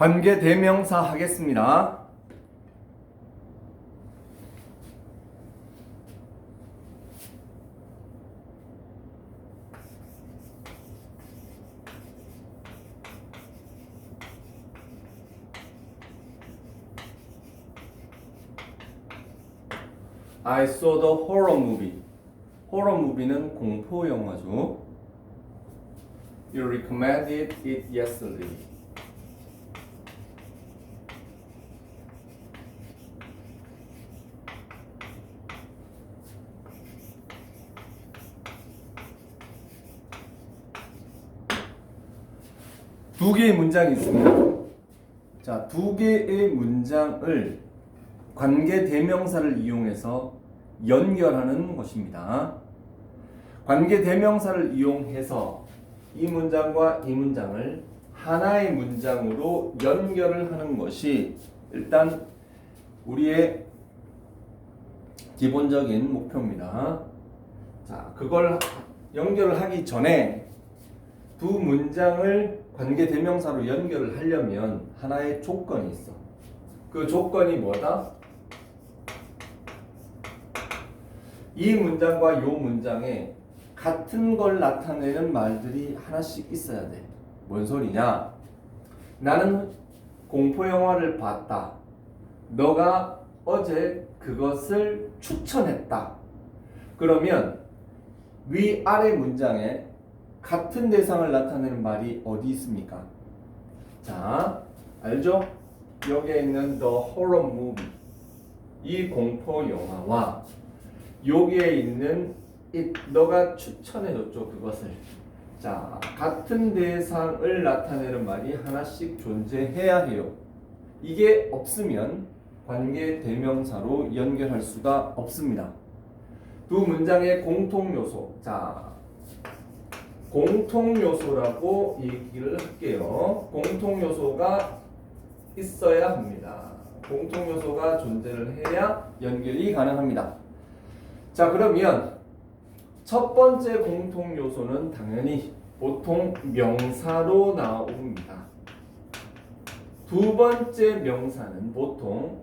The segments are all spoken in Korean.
관계 대명사 하겠습니다. I saw the horror movie. horror movie는 공포 영화죠. You recommended it yesterday. 두 개의 문장이 있습니다. 자, 두 개의 문장을 관계 대명사를 이용해서 연결하는 것입니다. 관계 대명사를 이용해서 이 문장과 이 문장을 하나의 문장으로 연결을 하는 것이 일단 우리의 기본적인 목표입니다. 자, 그걸 연결을 하기 전에 두 문장을 관계 대명사로 연결을 하려면 하나의 조건이 있어. 그 조건이 뭐다? 이 문장과 이 문장에 같은 걸 나타내는 말들이 하나씩 있어야 돼. 뭔 소리냐? 나는 공포 영화를 봤다. 너가 어제 그것을 추천했다. 그러면 위아래 문장에 같은 대상을 나타내는 말이 어디 있습니까? 자, 알죠? 여기에 있는 The Horror Movie, 이 공포 영화와 여기에 있는 너가 추천해줬죠, 그것을. 자, 같은 대상을 나타내는 말이 하나씩 존재해야 해요. 이게 없으면 관계 대명사로 연결할 수가 없습니다. 두 문장의 공통 요소. 자, 공통 요소라고 얘기를 할게요. 공통 요소가 있어야 합니다. 공통 요소가 존재를 해야 연결이 가능합니다. 자, 그러면 첫 번째 공통 요소는 당연히 보통 명사로 나옵니다. 두 번째 명사는 보통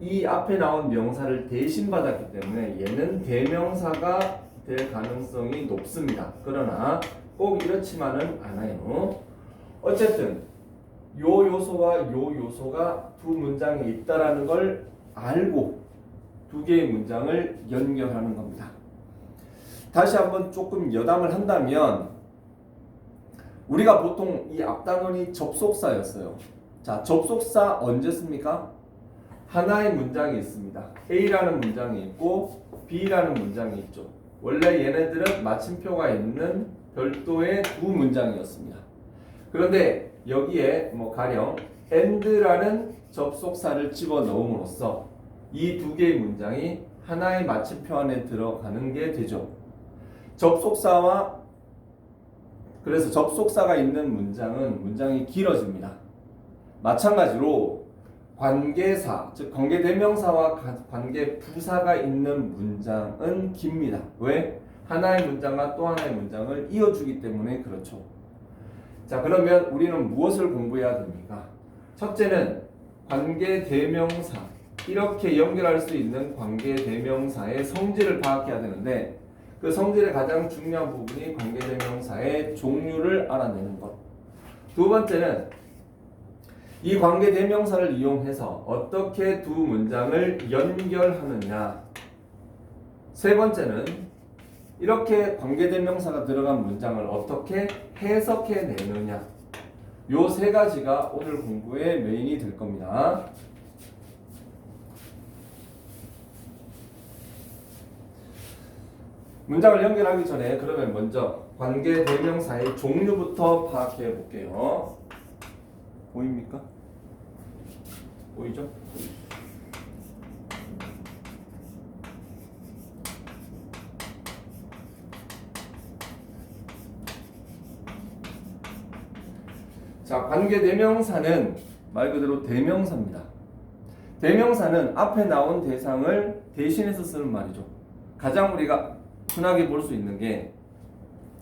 이 앞에 나온 명사를 대신 받았기 때문에 얘는 대명사가 될 가능성이 높습니다. 그러나 꼭 이렇지만은 않아요. 어쨌든 요 요소와 요 요소가 두 문장에 있다라는 걸 알고 두 개의 문장을 연결하는 겁니다. 다시 한번 조금 여담을 한다면 우리가 보통 이 앞단원이 접속사였어요. 자, 접속사 언제 씁니까? 하나의 문장이 있습니다. A라는 문장이 있고 B라는 문장이 있죠. 원래 얘네들은 마침표가 있는 별도의 두 문장이었습니다. 그런데 여기에 가령 and라는 접속사를 집어넣음으로써 이 두 개의 문장이 하나의 마침표 안에 들어가는 게 되죠. 그래서 접속사가 있는 문장은 문장이 길어집니다. 마찬가지로 관계사, 즉 관계대명사와 관계부사가 있는 문장은 깁니다. 왜? 하나의 문장과 또 하나의 문장을 이어주기 때문에 그렇죠. 자, 그러면 우리는 무엇을 공부해야 됩니까? 첫째는 관계대명사, 이렇게 연결할 수 있는 관계대명사의 성질을 파악해야 되는데 그 성질의 가장 중요한 부분이 관계대명사의 종류를 알아내는 것. 두 번째는 이 관계대명사를 이용해서 어떻게 두 문장을 연결하느냐. 세 번째는 이렇게 관계대명사가 들어간 문장을 어떻게 해석해내느냐. 요 세 가지가 오늘 공부의 메인이 될 겁니다. 문장을 연결하기 전에 그러면 먼저 관계대명사의 종류부터 파악해 볼게요. 보입니까? 보이죠? 자, 관계대명사는 말 그대로 대명사입니다. 대명사는 앞에 나온 대상을 대신해서 쓰는 말이죠. 가장 우리가 흔하게 볼 수 있는 게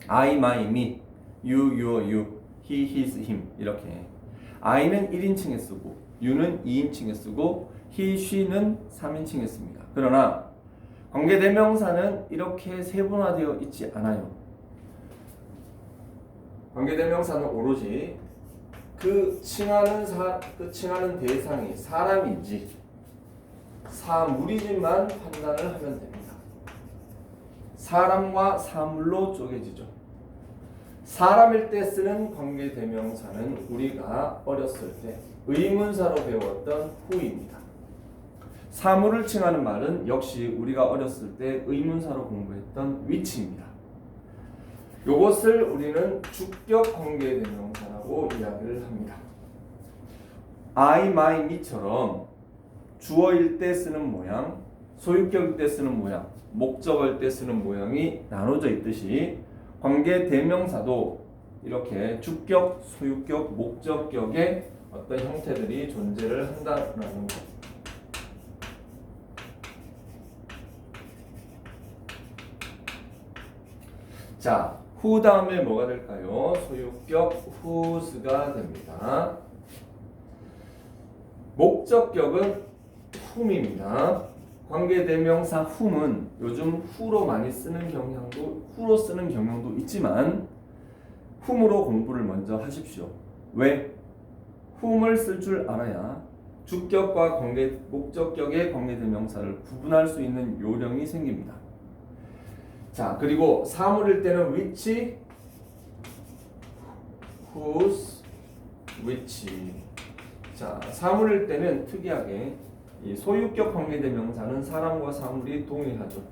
I, my, me, you, your, you, he, his, him 이렇게 I는 1인칭에 쓰고 You는 2인칭에 쓰고 He, She는 3인칭에 씁니다. 그러나 관계대명사는 이렇게 세분화되어 있지 않아요. 관계대명사는 오로지 그 칭하는 대상이 사람인지 사물이지만 판단을 하면 됩니다. 사람과 사물로 쪼개지죠. 사람일 때 쓰는 관계대명사는 우리가 어렸을 때 의문사로 배웠던 who입니다. 사물을 칭하는 말은 역시 우리가 어렸을 때 의문사로 공부했던 which입니다. 이것을 우리는 주격 관계대명사라고 이야기를 합니다. I, my, me처럼 주어일 때 쓰는 모양, 소유격일 때 쓰는 모양, 목적어일 때 쓰는 모양이 나눠져 있듯이 관계대명사도 이렇게 주격, 소유격, 목적격의 어떤 형태들이 존재를 한다는 것. 자, who 다음에 뭐가 될까요? 소유격 whose가 됩니다. 목적격은 whom입니다. 관계대명사 whom은 요즘 who로 많이 쓰는 경향도 있지만 whom으로 공부를 먼저 하십시오. 왜? whom을 쓸 줄 알아야 주격과 목적격의 관계대명사를 구분할 수 있는 요령이 생깁니다. 자, 그리고 사물일 때는 which, whose, which. 자, 사물일 때는 특이하게 이 소유격 관계대명사는 사람과 사물이 동일하죠.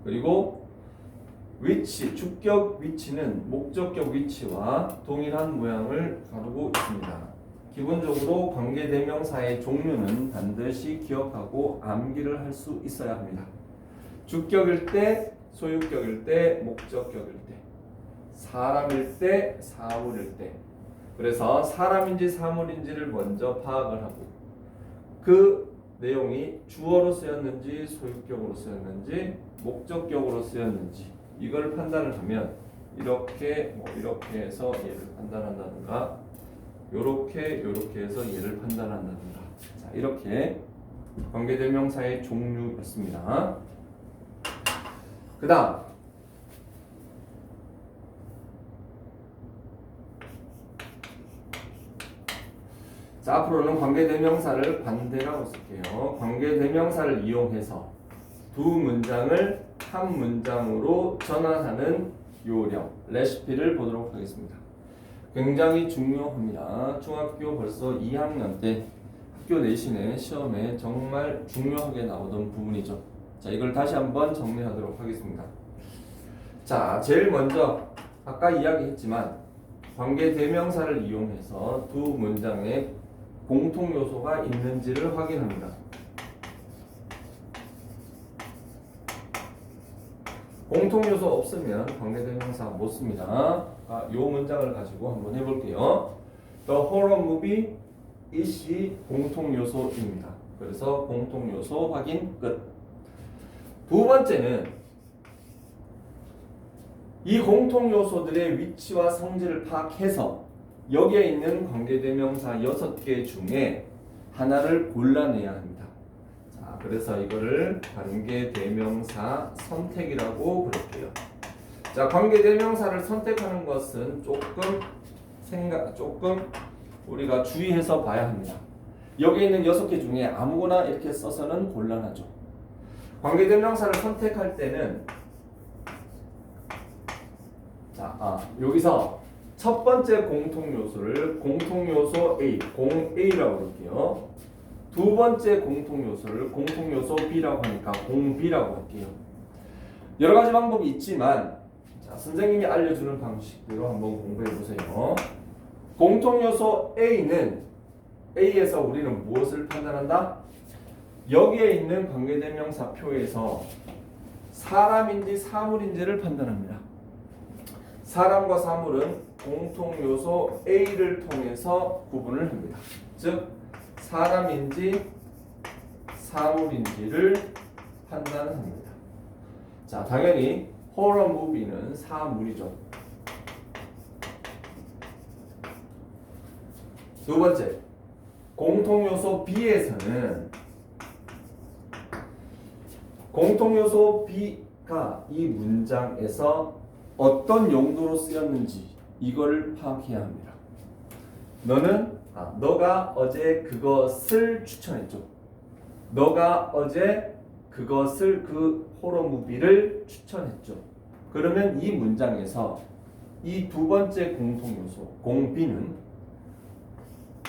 그리고 which, 주격 which는 목적격 which와 동일한 모양을 가지고 있습니다. 기본적으로 관계대명사의 종류는 반드시 기억하고 암기를 할 수 있어야 합니다. 주격일 때, 소유격일 때, 목적격일 때, 사람일 때, 사물일 때. 그래서 사람인지 사물인지를 먼저 파악을 하고 그 내용이 주어로 쓰였는지 소유격으로 쓰였는지 목적격으로 쓰였는지 이걸 판단을 하면 이렇게 이렇게 해서 얘를 판단한다든가 요렇게 해서 얘를 판단한다든가 자, 이렇게 관계대명사의 종류였습니다. 그 다음 자, 앞으로는 관계대명사를 반대라고 쓸게요. 관계대명사를 이용해서 두 문장을 한 문장으로 전환하는 요령, 레시피를 보도록 하겠습니다. 굉장히 중요합니다. 중학교 벌써 2학년 때 학교 내신의 시험에 정말 중요하게 나오던 부분이죠. 자, 이걸 다시 한번 정리하도록 하겠습니다. 자, 제일 먼저 아까 이야기했지만 관계대명사를 이용해서 두 문장에 공통 요소가 있는지를 확인합니다. 공통 요소 없으면 관계대명사 못 씁니다. 이 문장을 가지고 한번 해볼게요. The horror movie is 공통 요소입니다. 그래서 공통 요소 확인 끝. 두 번째는 이 공통 요소들의 위치와 성질을 파악해서 여기에 있는 관계대명사 6개 중에 하나를 골라내야 합니다. 자, 그래서 이거를 관계대명사 선택이라고 부를게요. 자, 관계대명사를 선택하는 것은 조금 우리가 주의해서 봐야 합니다. 여기 있는 6개 중에 아무거나 이렇게 써서는 곤란하죠. 관계대명사를 선택할 때는 자, 여기서 첫 번째 공통 요소를 공통 요소 A, 공 A라고 할게요. 두 번째 공통 요소를 공통 요소 B라고 하니까 공 B라고 할게요. 여러 가지 방법이 있지만 자, 선생님이 알려주는 방식대로 한번 공부해 보세요. 공통 요소 A는 A에서 우리는 무엇을 판단한다? 여기에 있는 관계대명사 표에서 사람인지 사물인지를 판단합니다. 사람과 사물은 공통 요소 A를 통해서 구분을 합니다. 즉 사람인지 사물인지를 판단합니다. 자, 당연히 호러 무비는 사물이죠. 두 번째, 공통요소 B에서는 공통요소 B가 이 문장에서 어떤 용도로 쓰였는지 이걸 파악해야 합니다. 너가 어제 그것을 추천했죠. 너가 어제 그것을 그 호러 무비를 추천했죠. 그러면 이 문장에서 이 두 번째 공통요소 공비는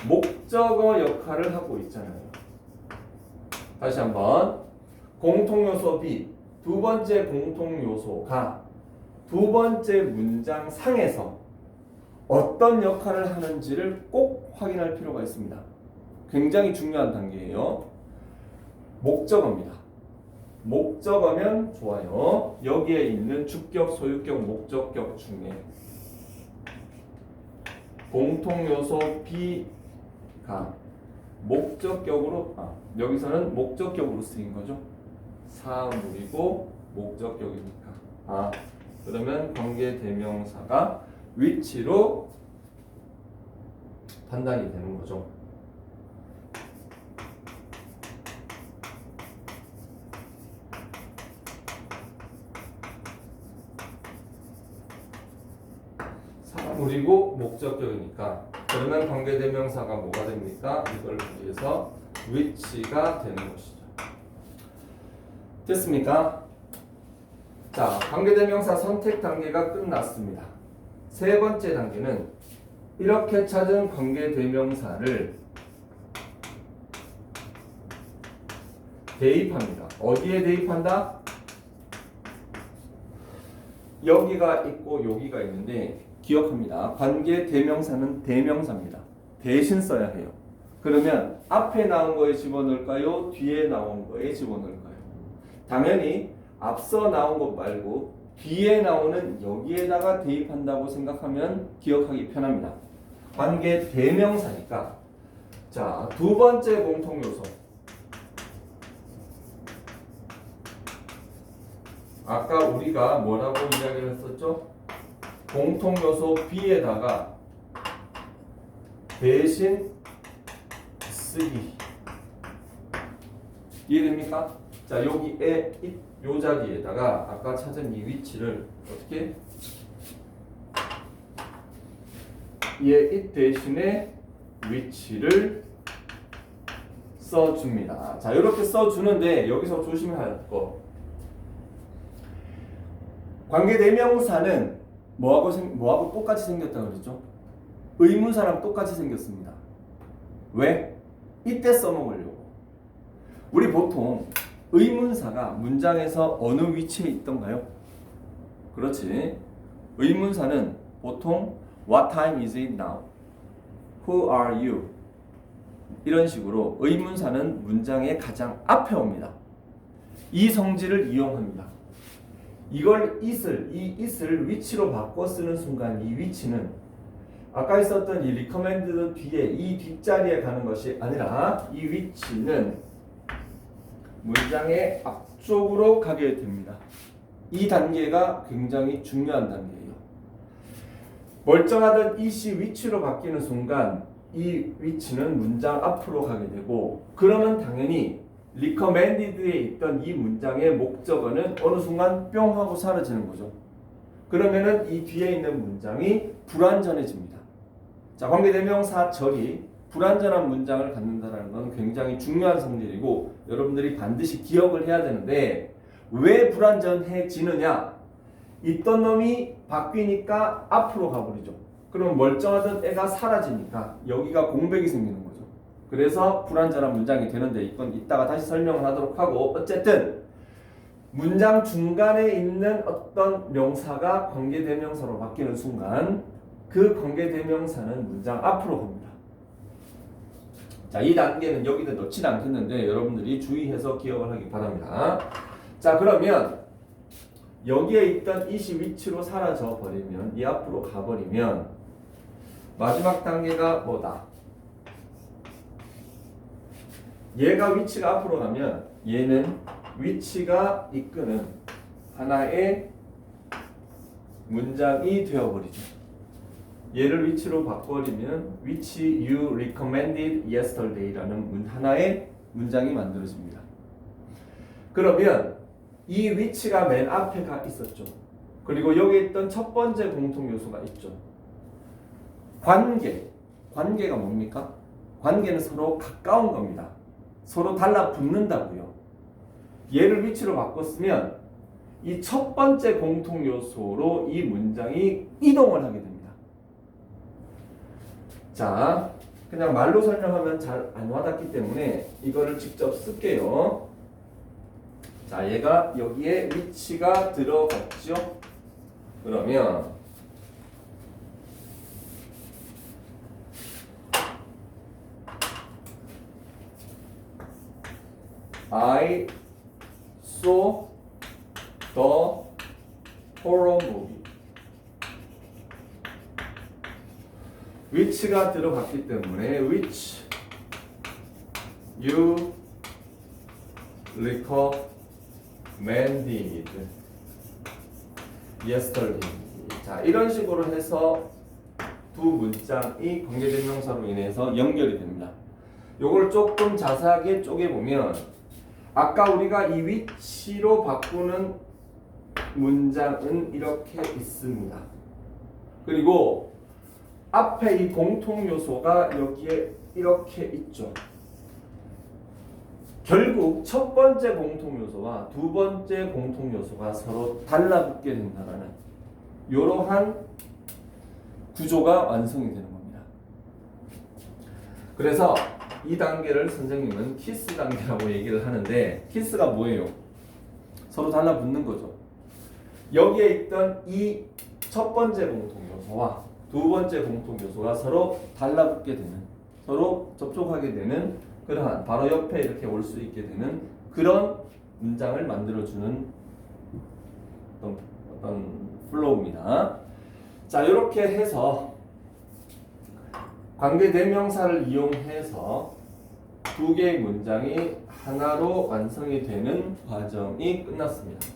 목적어 역할을 하고 있잖아요. 다시 한번 공통요소 B 두 번째 공통요소가 두 번째 문장 상에서 어떤 역할을 하는지를 꼭 확인할 필요가 있습니다. 굉장히 중요한 단계예요. 목적어입니다. 목적어면 좋아요. 여기에 있는 주격, 소유격, 목적격 중에 공통요소 B가 목적격으로 여기서는 목적격으로 쓰인 거죠. 사물이고 목적격이니까 그러면 관계대명사가 위치로 판단이 되는 거죠. 사물이고 목적격이니까 그러면 관계대명사가 뭐가 됩니까? 이걸 위해서 위치가 되는 것이죠. 됐습니까? 자, 관계대명사 선택 단계가 끝났습니다. 세 번째 단계는 이렇게 찾은 관계대명사를 대입합니다. 어디에 대입한다? 여기가 있고 여기가 있는데 기억합니다. 관계대명사는 대명사입니다. 대신 써야 해요. 그러면 앞에 나온 거에 집어넣을까요? 뒤에 나온 거에 집어넣을까요? 당연히 앞서 나온 것 말고 뒤에 나오는 여기에다가 대입한다고 생각하면 기억하기 편합니다. 관계대명사니까 자, 두 번째 공통요소 아까 우리가 뭐라고 이야기를 했었죠? 공통요소 B에다가 대신 쓰기 이해됩니까? 자, 여기에 요 자리에다가 아까 찾은 이 위치를 어떻게 it 대신에 위치를 써줍니다. 자, 이렇게 써주는데 여기서 조심해야 할 거 관계대명사는 뭐하고 똑같이 생겼다고 그랬죠? 의문사랑 똑같이 생겼습니다. 왜? 이때 써먹으려고. 우리 보통 의문사가 문장에서 어느 위치에 있던가요? 그렇지. 의문사는 보통 What time is it now? Who are you? 이런 식으로 의문사는 문장의 가장 앞에 옵니다. 이 성질을 이용합니다. 이걸 이 it을 위치로 바꿔 쓰는 순간 이 위치는 아까 있었던 이 recommend 뒤에 이 뒷자리에 가는 것이 아니라 이 위치는 문장의 앞쪽으로 가게 됩니다. 이 단계가 굉장히 중요한 단계예요. 멀쩡하던 it이 위치로 바뀌는 순간 이 위치는 문장 앞으로 가게 되고 그러면 당연히 recommended에 있던 이 문장의 목적어는 어느 순간 뿅 하고 사라지는 거죠. 그러면은 이 뒤에 있는 문장이 불완전해집니다. 자, 관계대명사 절이 불완전한 문장을 갖는다는 건 굉장히 중요한 성질이고 여러분들이 반드시 기억을 해야 되는데 왜 불완전해지느냐? 있던 놈이 바뀌니까 앞으로 가버리죠. 그럼 멀쩡하던 애가 사라지니까 여기가 공백이 생기는 거죠. 그래서 불완전한 문장이 되는데 이건 이따가 다시 설명을 하도록 하고 어쨌든 문장 중간에 있는 어떤 명사가 관계대명사로 바뀌는 순간 그 관계대명사는 문장 앞으로 갑니다. 자, 이 단계는 여기다 넣지 않겠는데 여러분들이 주의해서 기억을 하기 바랍니다. 자, 그러면 여기에 있던 it이 위치로 사라져 버리면 이 앞으로 가버리면 마지막 단계가 뭐다? 얘가 위치가 앞으로 가면 얘는 위치가 이끄는 하나의 문장이 되어버리죠. 얘를 위치로 바꿔버리면 which you recommended yesterday라는 하나의 문장이 만들어집니다. 그러면 이 위치가 맨 앞에가 있었죠. 그리고 여기 있던 첫 번째 공통 요소가 있죠. 관계가 뭡니까? 관계는 서로 가까운 겁니다. 서로 달라붙는다고요. 얘를 위치로 바꿨으면 이 첫 번째 공통 요소로 이 문장이 이동을 하게 됩니다. 자, 그냥 말로 설명하면 잘 안 와닿기 때문에 이거를 직접 쓸게요. 자, 얘가 여기에 위치가 들어갔죠? 그러면 I saw the horror movie. which가 들어갔기 때문에 which you recommended yesterday. 자, 이런 식으로 해서 두 문장이 관계대명사로 인해서 연결이 됩니다. 요걸 조금 자세하게 쪼개보면 아까 우리가 이 위치로 바꾸는 문장은 이렇게 있습니다. 그리고 앞에 이 공통 요소가 여기에 이렇게 있죠. 결국 첫 번째 공통 요소와 두 번째 공통 요소가 서로 달라붙게 된다는 이러한 구조가 완성이 되는 겁니다. 그래서 이 단계를 선생님은 키스 단계라고 얘기를 하는데, 키스가 뭐예요? 서로 달라붙는 거죠. 여기에 있던 이 첫 번째 공통 요소와 두 번째 공통 요소가 서로 달라붙게 되는, 서로 접촉하게 되는 그러한, 바로 옆에 이렇게 올 수 있게 되는 그런 문장을 만들어주는 어떤 플로우입니다. 자, 이렇게 해서 관계대명사를 이용해서 두 개의 문장이 하나로 완성이 되는 과정이 끝났습니다.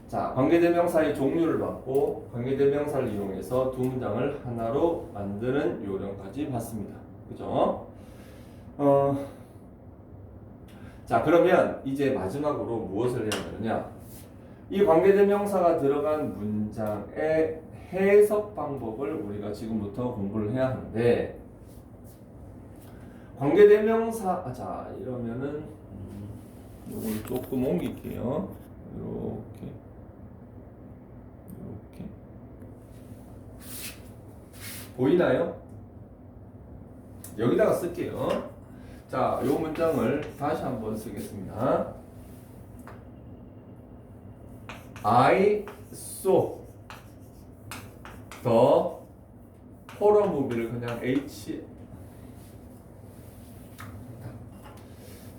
자, 관계대명사의 종류를 봤고 관계대명사를 이용해서 두 문장을 하나로 만드는 요령까지 봤습니다. 그죠? 자, 그러면 이제 마지막으로 무엇을 해야 되느냐? 이 관계대명사가 들어간 문장의 해석 방법을 우리가 지금부터 공부를 해야 하는데, 관계대명사, 자, 이러면은 이걸 조금 옮길게요. 이렇게 보이나요? 여기다가 쓸게요. 자, 이 문장을 다시 한번 쓰겠습니다. I saw the horror movie를 그냥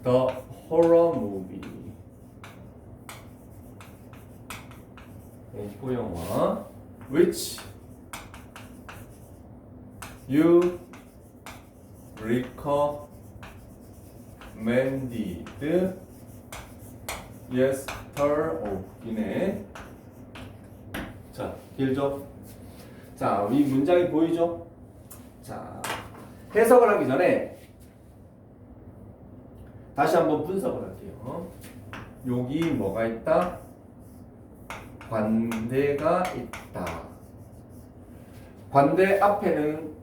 the horror movie H영화 which you recommended yesterday. 자, 길죠? 자, 이 문장이 보이죠? 자, 해석을 하기 전에 다시 한번 분석을 할게요. 여기 뭐가 있다? 관대가 있다. 관대 앞에는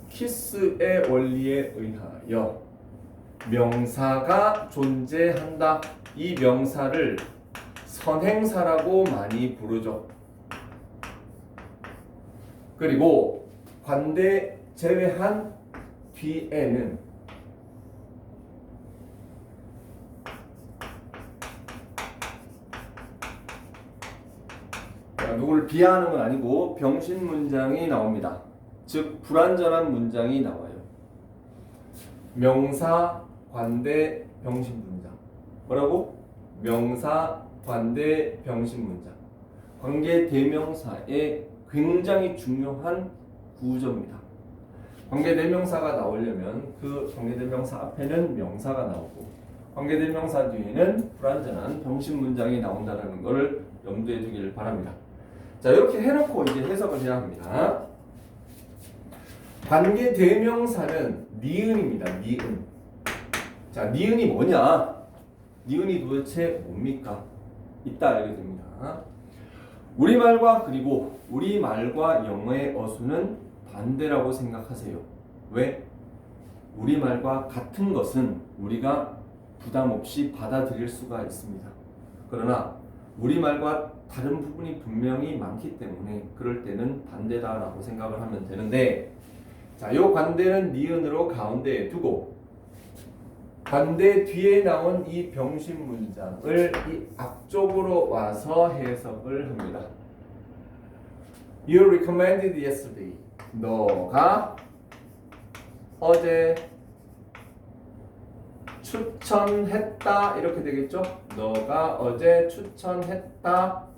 키스의 원리에 의하여 명사가 존재한다. 이 명사를 선행사라고 많이 부르죠. 그리고 관대 제외한 뒤에는 누구를 비하하는 건 아니고 병신 문장이 나옵니다. 즉 불완전한 문장이 나와요. 명사, 관대, 병신 문장. 뭐라고? 명사, 관대, 병신 문장. 관계 대명사의 굉장히 중요한 구조입니다. 관계 대명사가 나오려면 그 관계 대명사 앞에는 명사가 나오고 관계 대명사 뒤에는 불완전한 병신 문장이 나온다는 것을 염두에 두기를 바랍니다. 자, 이렇게 해놓고 이제 해석을 해야 합니다. 관계 대명사는 니은입니다. 니은. 자, 니은이 뭐냐? 니은이 도대체 뭡니까? 이따 알게 됩니다. 우리말과 그리고 우리말과 영어의 어수는 반대라고 생각하세요. 왜? 우리말과 같은 것은 우리가 부담 없이 받아들일 수가 있습니다. 그러나 우리말과 다른 부분이 분명히 많기 때문에 그럴 때는 반대다라고 생각을 하면 되는데, 자, 이 관대는 니은으로 가운데에 두고 관대 뒤에 나온 이 병신 문장을 이 앞쪽으로 와서 해석을 합니다. You recommended yesterday. 너가 어제 추천했다. 이렇게 되겠죠? 너가 어제 추천했다.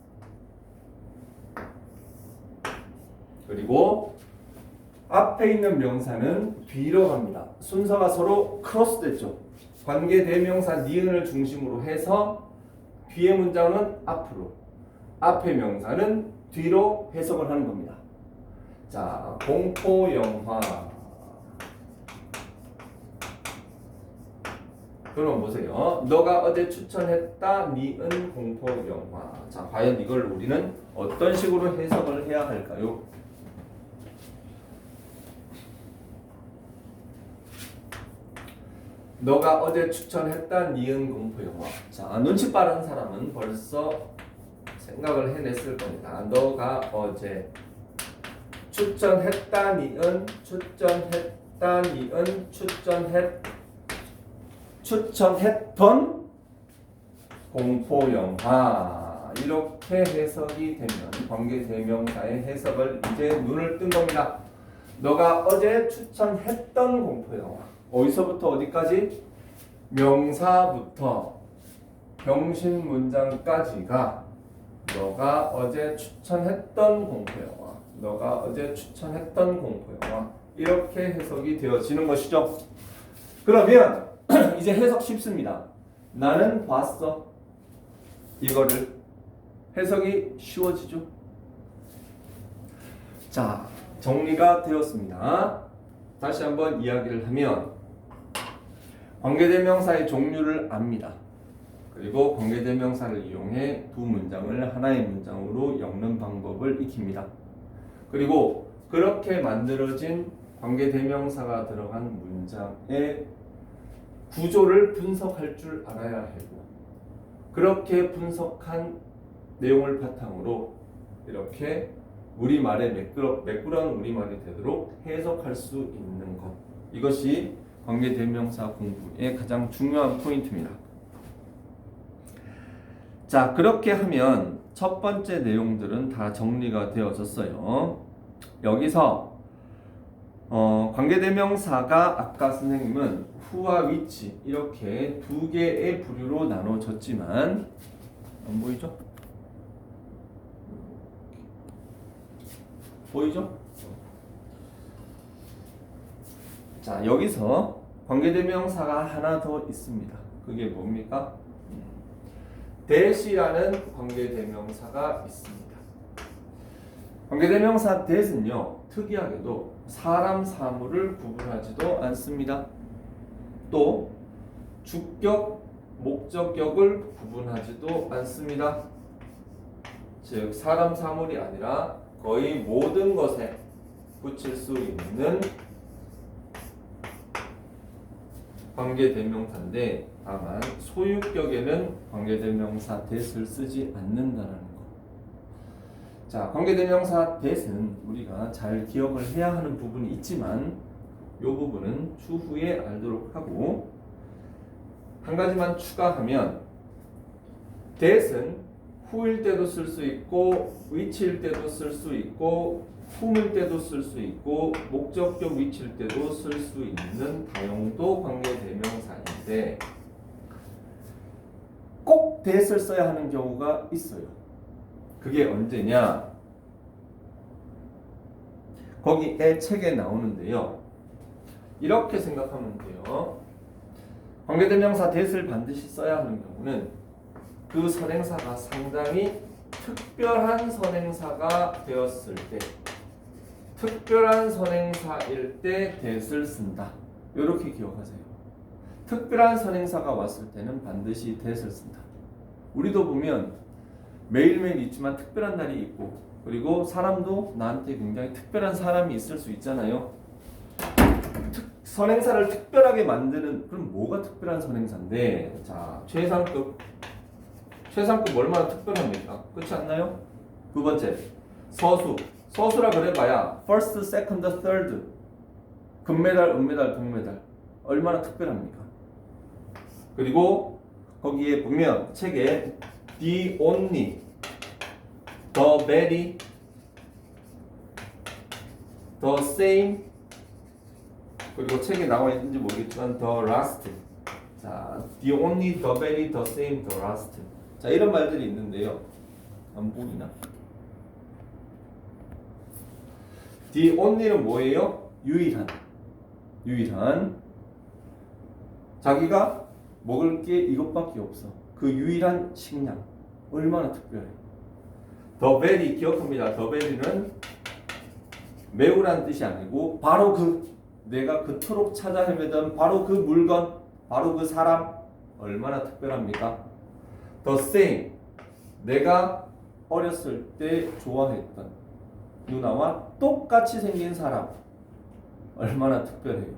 그리고 앞에 있는 명사는 뒤로 갑니다. 순서가 서로 크로스 됐죠. 관계 대명사 니은을 중심으로 해서 뒤에 문장은 앞으로, 앞에 명사는 뒤로 해석을 하는 겁니다. 자, 공포 영화. 그럼 보세요. 너가 어제 추천했다. 니은 공포 영화. 자, 과연 이걸 우리는 어떤 식으로 해석을 해야 할까요? 너가 어제 추천했다. 니은 공포 영화. 자, 눈치 빠른 사람은 벌써 생각을 해냈을 겁니다. 너가 어제 추천했다. 니은 추천했다. 니은 추천했던 공포 영화. 이렇게 해석이 되면 관계 대명사의 해석을 이제 눈을 뜬 겁니다. 너가 어제 추천했던 공포 영화. 어디서부터 어디까지? 명사부터 병신 문장까지가 너가 어제 추천했던 공포 영화. 너가 어제 추천했던 공포 영화. 이렇게 해석이 되어지는 것이죠. 그러면 이제 해석 쉽습니다. 나는 봤어. 이거를 해석이 쉬워지죠. 자, 정리가 되었습니다. 다시 한번 이야기를 하면 관계대명사의 종류를 압니다. 그리고 관계대명사를 이용해 두 문장을 하나의 문장으로 엮는 방법을 익힙니다. 그리고 그렇게 만들어진 관계대명사가 들어간 문장의 구조를 분석할 줄 알아야 하고, 그렇게 분석한 내용을 바탕으로 이렇게 우리말의 매끄러운 우리말이 되도록 해석할 수 있는 것. 이것이 관계대명사 공부의 가장 중요한 포인트입니다. 자, 그렇게 하면 첫 번째 내용들은 다 정리가 되어졌어요. 여기서 관계대명사가 아까 선생님은 후와 위치 이렇게 두 개의 부류로 나눠졌지만, 안 보이죠? 보이죠? 자, 여기서 관계대명사가 하나 더 있습니다. 그게 뭡니까? that이라는 관계대명사가 있습니다. 관계대명사 that은요, 특이하게도 사람, 사물을 구분하지도 않습니다. 또 주격, 목적격을 구분하지도 않습니다. 즉, 사람, 사물이 아니라 거의 모든 것에 붙일 수 있는 관계대명사인데, 다만 소유격에는 관계대명사 that을 쓰지 않는다는 거. 자, 관계대명사 that은 우리가 잘 기억을 해야 하는 부분이 있지만 이 부분은 추후에 알도록 하고, 한 가지만 추가하면 that은 후일 때도 쓸 수 있고 위치일 때도 쓸 수 있고 품일 때도 쓸 수 있고 목적격 위치일 때도 쓸 수 있는 다용도 관계대명사인데, 꼭 that을 써야 하는 경우가 있어요. 그게 언제냐? 거기에 책에 나오는데요. 이렇게 생각하면 돼요. 관계대명사 that을 반드시 써야 하는 경우는 그 선행사가 상당히 특별한 선행사가 되었을 때, 특별한 선행사일 때 that을 쓴다. 이렇게 기억하세요. 특별한 선행사가 왔을 때는 반드시 that을 쓴다. 우리도 보면 매일매일 있지만 특별한 날이 있고, 그리고 사람도 나한테 굉장히 특별한 사람이 있을 수 있잖아요. 선행사를 특별하게 만드는, 그럼 뭐가 특별한 선행사인데? 자, 최상급 얼마나 특별합니까? 그렇지 않나요? 두 번째, 서수라 그래봐야 first, second, third, 금메달, 은메달, 동메달 얼마나 특별합니까? 그리고 거기에 보면 책에 the only, the very, the same, 그리고 책에 나와 있는지 모르겠지만 the last. 자, the only, the very, the same, the last. 자, 이런 말들이 있는데요. 안 보이나? the only는 뭐예요? 유일한. 자기가 먹을 게 이것밖에 없어. 그 유일한 식량. 얼마나 특별해. the very, 기억합니다. the very는 매우란 뜻이 아니고 바로 내가 그토록 찾아 헤매던 바로 그 물건, 바로 그 사람, 얼마나 특별합니까? The same, 내가 어렸을 때 좋아했던 누나와 똑같이 생긴 사람, 얼마나 특별해요.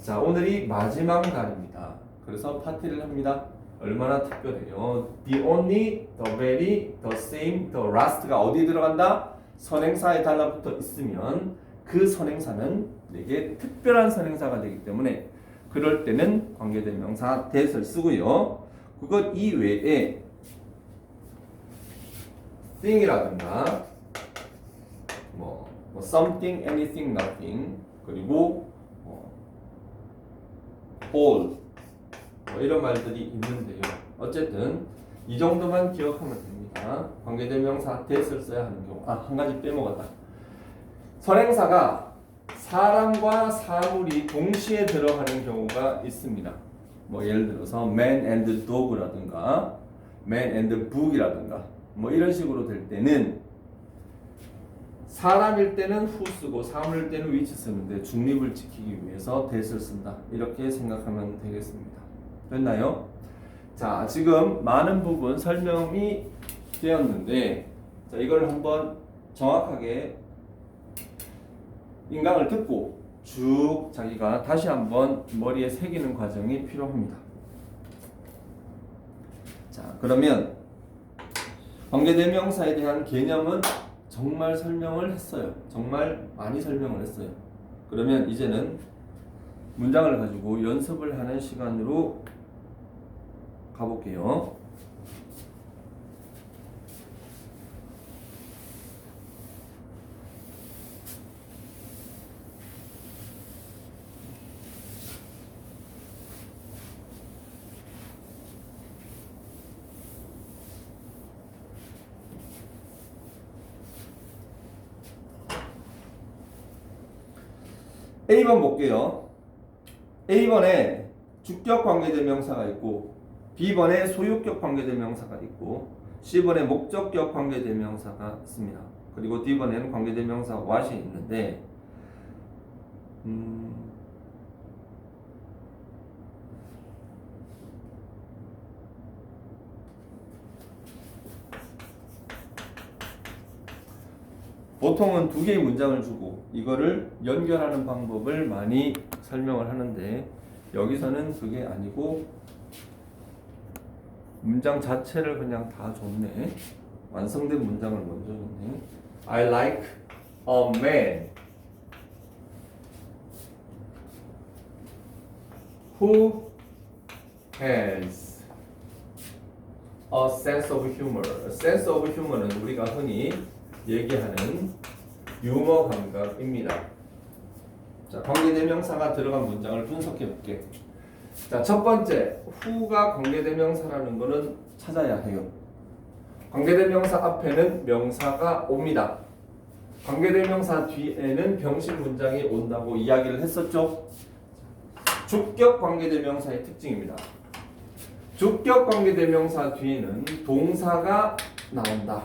자, 오늘이 마지막 날입니다. 그래서 파티를 합니다. 얼마나 특별해요. The only, the very, the same, the last가 어디에 들어간다? 선행사에 달라붙어 있으면 그 선행사는 내게 특별한 선행사가 되기 때문에 그럴 때는 관계대명사 that을 쓰고요. 그것 이외에 thing이라든가 뭐 something, anything, nothing, 그리고 all 이런 말들이 있는데요. 어쨌든 이 정도만 기억하면 됩니다. 관계대명사 that을 써야 하는 경우. 한 가지 빼먹었다. 선행사가 사람과 사물이 동시에 들어가는 경우가 있습니다. 뭐 예를 들어서 man and dog라든가 man and book이라든가 뭐 이런 식으로 될 때는 사람일 때는 who 쓰고 사물일 때는 which 쓰는데 중립을 지키기 위해서 that을 쓴다. 이렇게 생각하면 되겠습니다. 됐나요? 자, 지금 많은 부분 설명이 되었는데 자, 이걸 한번 정확하게 인강을 듣고 쭉 자기가 다시 한번 머리에 새기는 과정이 필요합니다. 자, 그러면 관계대명사에 대한 개념은 정말 설명을 했어요. 정말 많이 설명을 했어요. 그러면 이제는 문장을 가지고 연습을 하는 시간으로 가볼게요. A번 볼게요. A번에 주격 관계대명사가 있고 B번에 소유격 관계대명사가 있고 C번에 목적격 관계대명사가 있습니다. 그리고 D번에는 관계대명사 what이 있는데 보통은 두 개의 문장을 주고 이거를 연결하는 방법을 많이 설명을 하는데 여기서는 그게 아니고 문장 자체를 그냥 다 줬네. 완성된 문장을 먼저 줬네. I like a man who has a sense of humor. A sense of humor는 우리가 흔히 얘기하는 유머 감각입니다. 자, 관계대명사가 들어간 문장을 분석해 볼게. 자, 첫 번째, who가 관계대명사라는 거는 찾아야 해요. 관계대명사 앞에는 명사가 옵니다. 관계대명사 뒤에는 병실 문장이 온다고 이야기를 했었죠. 주격 관계대명사의 특징입니다. 주격 관계대명사 뒤에는 동사가 나온다.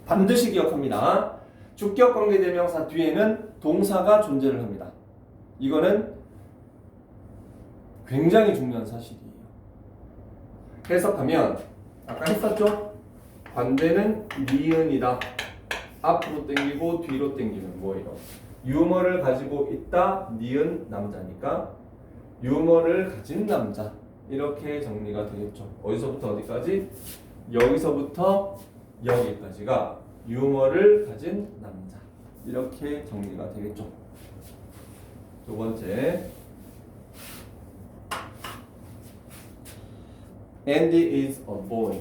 반드시 기억합니다. 주격 관계대명사 뒤에는 동사가 존재를 합니다. 이거는 굉장히 중요한 사실이에요. 해석하면 아까 했었죠? 관대는 니은이다. 앞으로 당기고 뒤로 당기면 뭐예요? 유머를 가지고 있다. 니은 남자니까 유머를 가진 남자. 이렇게 정리가 되겠죠. 어디서부터 어디까지? 여기서부터 여기까지가 유머를 가진 남자. 이렇게 정리가 되겠죠. 두 번째, Andy is a boy.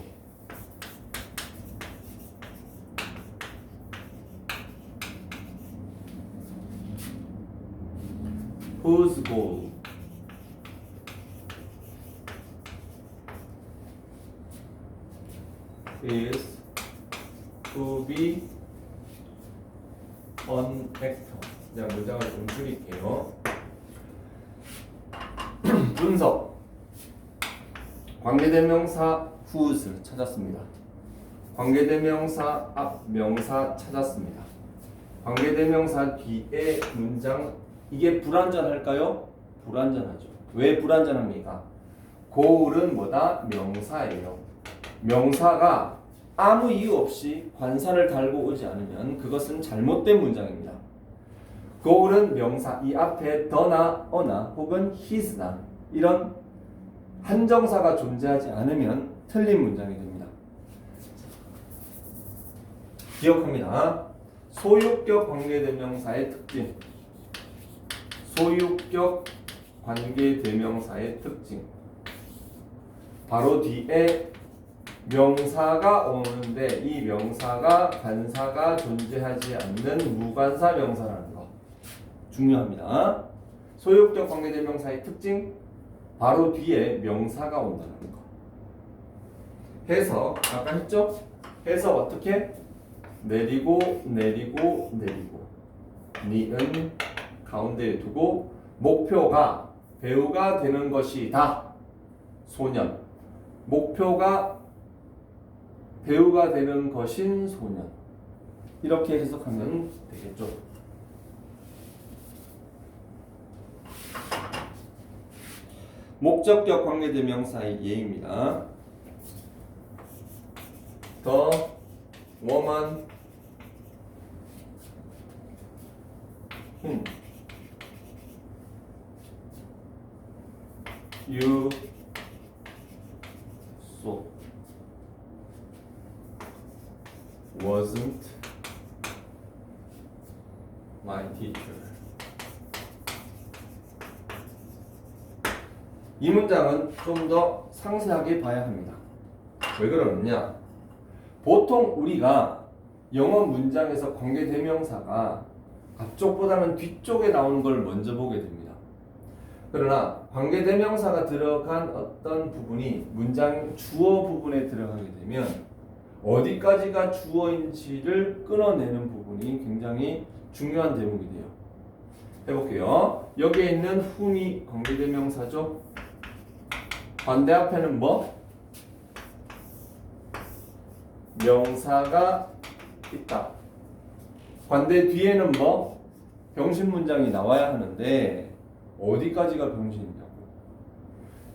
Whose goal is to be an actor. 제가 문장을 좀 줄일게요. 분석. 관계대명사 whose 찾았습니다. 관계대명사 앞 명사 찾았습니다. 관계대명사 뒤에 문장 이게 불완전할까요? 불완전하죠. 왜 불완전합니까? 고을은 뭐다? 명사예요. 명사가 아무 이유 없이 관사를 달고 오지 않으면 그것은 잘못된 문장입니다. 고을은 명사 이 앞에 더나 어나 혹은 his나 이런 한정사가 존재하지 않으면 틀린 문장이 됩니다. 기억합니다. 소유격 관계대명사의 특징. 소유격 관계대명사의 특징. 바로 뒤에 명사가 오는데 이 명사가 관사가 존재하지 않는 무관사 명사라는 거 중요합니다. 소유격 관계대명사의 특징. 바로 뒤에 명사가 온다는 거. 해석 아까 했죠? 해석 어떻게? 내리고 내리고 내리고 니은 가운데에 두고 목표가 배우가 되는 것이다. 소년. 목표가 배우가 되는 것인 소년. 이렇게 해석하면 되겠죠. 목적격 관계대명사의 예입니다. The woman whom you saw wasn't my teacher. 이 문장은 좀 더 상세하게 봐야 합니다. 왜 그러느냐? 보통 우리가 영어 문장에서 관계대명사가 앞쪽보다는 뒤쪽에 나오는 걸 먼저 보게 됩니다. 그러나 관계대명사가 들어간 어떤 부분이 문장 주어 부분에 들어가게 되면 어디까지가 주어인지를 끊어내는 부분이 굉장히 중요한 대목이 돼요. 해볼게요. 여기에 있는 whom이 관계대명사죠. 관대 앞에는 뭐? 명사가 있다. 관대 뒤에는 뭐? 병신 문장이 나와야 하는데 어디까지가 병신이냐고.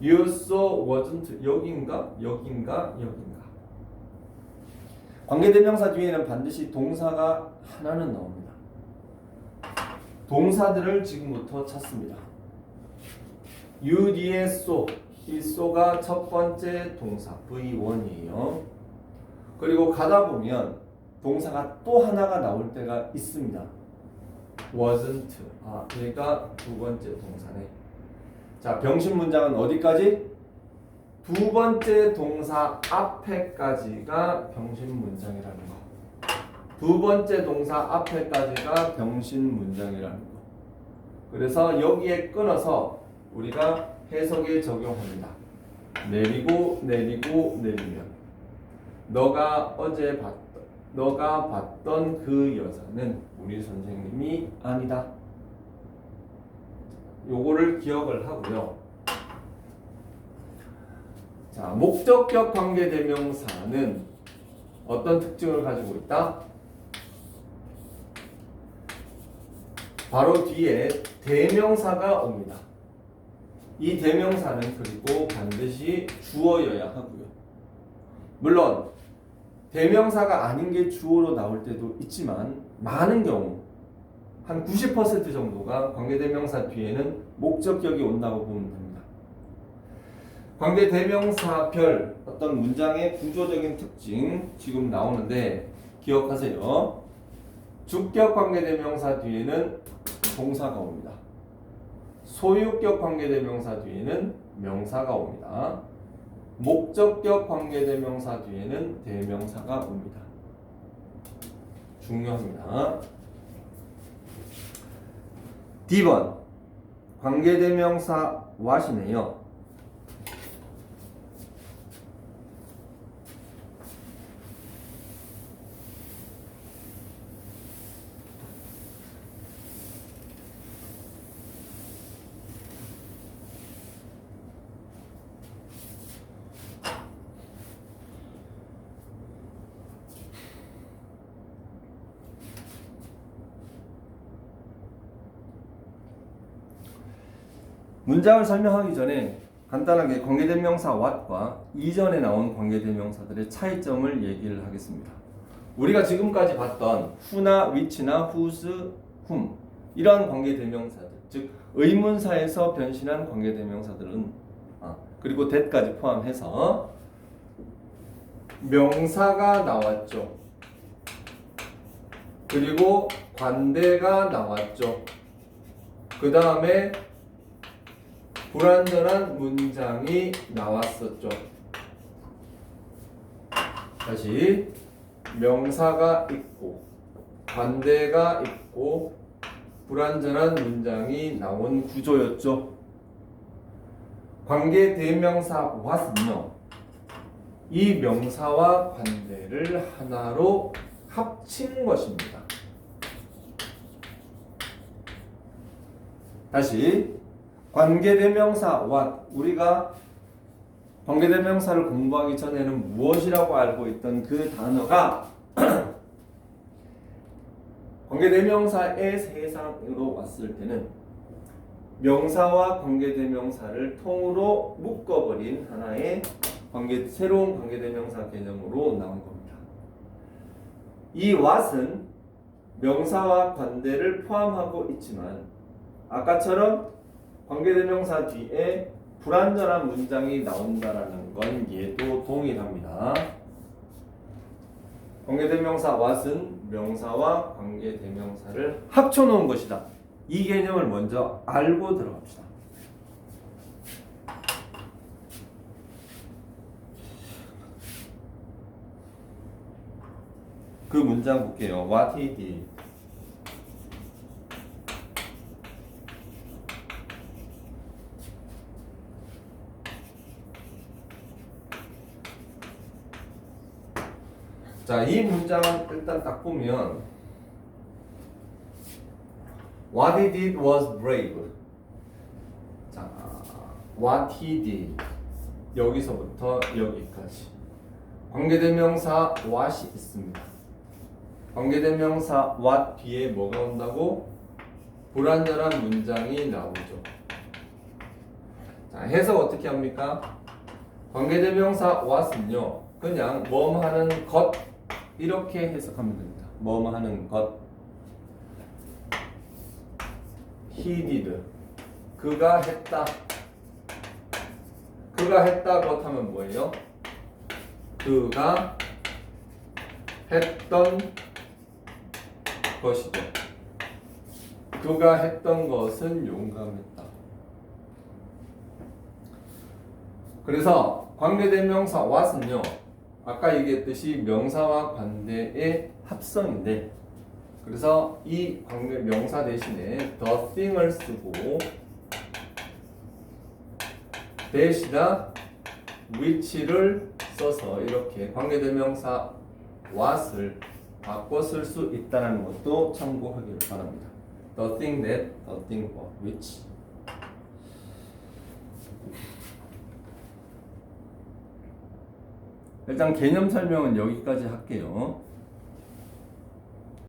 You saw wasn't 여긴가? 여긴가? 여긴가? 관계대명사 뒤에는 반드시 동사가 하나는 나옵니다. 동사들을 지금부터 찾습니다. You 뒤에 saw. 이 so가 첫 번째 동사 V1이에요. 그리고 가다 보면 동사가 또 하나가 나올 때가 있습니다. wasn't. 얘가 두 번째 동사네. 자, 병신 문장은 어디까지? 두 번째 동사 앞에까지가 병신 문장이라는 거. 두 번째 동사 앞에까지가 병신 문장이라는 거. 그래서 여기에 끊어서 우리가 해석에 적용합니다. 내리고 내리고 내리면 너가 봤던 그 여자는 우리 선생님이 아니다. 요거를 기억을 하고요. 자, 목적격 관계대명사는 어떤 특징을 가지고 있다? 바로 뒤에 대명사가 옵니다. 이 대명사는 그리고 반드시 주어여야 하고요. 물론 대명사가 아닌 게 주어로 나올 때도 있지만 많은 경우 한 90% 정도가 관계대명사 뒤에는 목적격이 온다고 보면 됩니다. 관계대명사별 어떤 문장의 구조적인 특징 지금 나오는데 기억하세요. 주격 관계대명사 뒤에는 동사가 옵니다. 소유격 관계대명사 뒤에는 명사가 옵니다. 목적격 관계대명사 뒤에는 대명사가 옵니다. 중요합니다. D번 관계대명사 what이네요. 문장을 설명하기 전에 간단하게 관계대명사 what과 이전에 나온 관계대명사들의 차이점을 얘기를 하겠습니다. 우리가 지금까지 봤던 who나 which나 whose, whom 이러한 관계대명사들, 즉 의문사에서 변신한 관계대명사들은 그리고 that까지 포함해서 명사가 나왔죠. 그리고 관대가 나왔죠. 그 다음에 불완전한 문장이 나왔었죠. 다시 명사가 있고 관대가 있고 불완전한 문장이 나온 구조였죠. 관계대명사 what은요, 이 명사와 관대를 하나로 합친 것입니다. 다시 관계대명사 what, 우리가 관계대명사를 공부하기 전에는 무엇이라고 알고 있던 그 단어가 관계대명사의 세상으로 왔을 때는 명사와 관계대명사를 통으로 묶어버린 하나의 새로운 관계대명사 개념으로 나온 겁니다. 이 what은 명사와 관대를 포함하고 있지만 아까처럼 관계대명사 뒤에 불완전한 문장이 나온다라는 건 얘도 동일합니다. 관계대명사 what은 명사와 관계대명사를 합쳐놓은 것이다. 이 개념을 먼저 알고 들어갑시다. 그 문장 볼게요. What he did. 자, 이 문장은 일단 딱 보면 What he did was brave. 자, what he did 여기서부터 여기까지 관계대명사 what이 있습니다. 관계대명사 what 뒤에 뭐가 온다고? 불완전한 문장이 나오죠. 자, 해석 어떻게 합니까? 관계대명사 what은요, 그냥 뭐뭐 하는 것 이렇게 해석하면 됩니다. 뭐뭐 하는 것. He did. 그가 했다. 그가 했다 그렇다면 뭐예요? 그가 했던 것이죠. 그가 했던 것은 용감했다. 그래서 관계대명사 what은요, 아까 얘기했듯이 명사와 관대의 합성인데, 그래서 이 관계 명사 대신에 the thing을 쓰고 대시나 which를 써서 이렇게 관계대명사 what을 바꿔 쓸 수 있다는 것도 참고하기를 바랍니다. The thing that, the thing what, which. 일단 개념 설명은 여기까지 할게요.